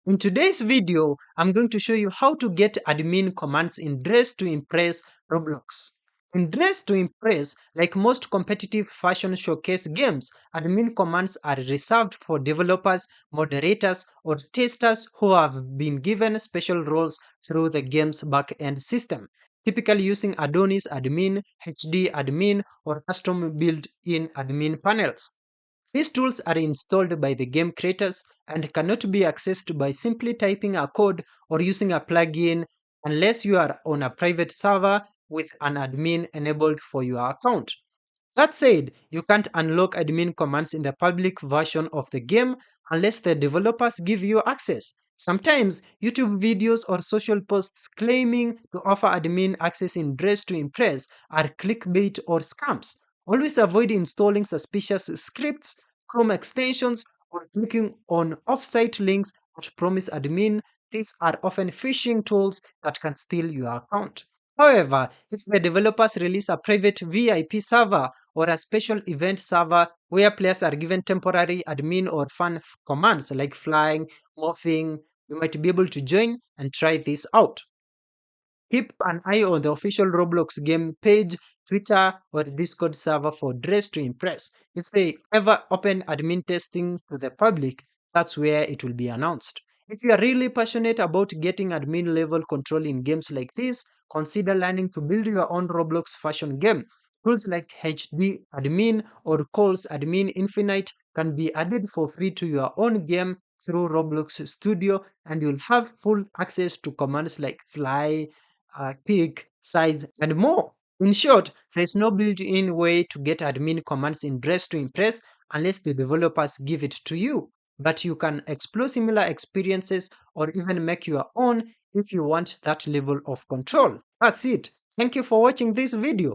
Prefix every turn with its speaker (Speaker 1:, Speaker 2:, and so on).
Speaker 1: In today's video, I'm going to show you how to get admin commands in Dress to Impress Roblox. In Dress to Impress, like most competitive fashion showcase games, admin commands are reserved for developers, moderators, or testers who have been given special roles through the game's back-end system, typically using Adonis admin, HD admin, or custom built-in admin panels. These tools are installed by the game creators and cannot be accessed by simply typing a code or using a plugin unless you are on a private server with an admin enabled for your account. That said, you can't unlock admin commands in the public version of the game unless the developers give you access. Sometimes, YouTube videos or social posts claiming to offer admin access in Dress to Impress are clickbait or scams. Always avoid installing suspicious scripts, Chrome extensions, or clicking on off-site links that promise admin. These are often phishing tools that can steal your account. However, if the developers release a private VIP server or a special event server where players are given temporary admin or fun commands like flying, morphing, you might be able to join and try this out. Keep an eye on the official Roblox game page, Twitter, or Discord server for Dress to Impress. If they ever open admin testing to the public, that's where it will be announced. If you are really passionate about getting admin level control in games like this, consider learning to build your own Roblox fashion game. Tools like HD admin or Cole's admin infinite can be added for free to your own game through Roblox Studio, and you'll have full access to commands like fly, pick, size, and more. In short, there is no built-in way to get admin commands in Dress to Impress unless the developers give it to you. But you can explore similar experiences or even make your own if you want that level of control. That's it. Thank you for watching this video.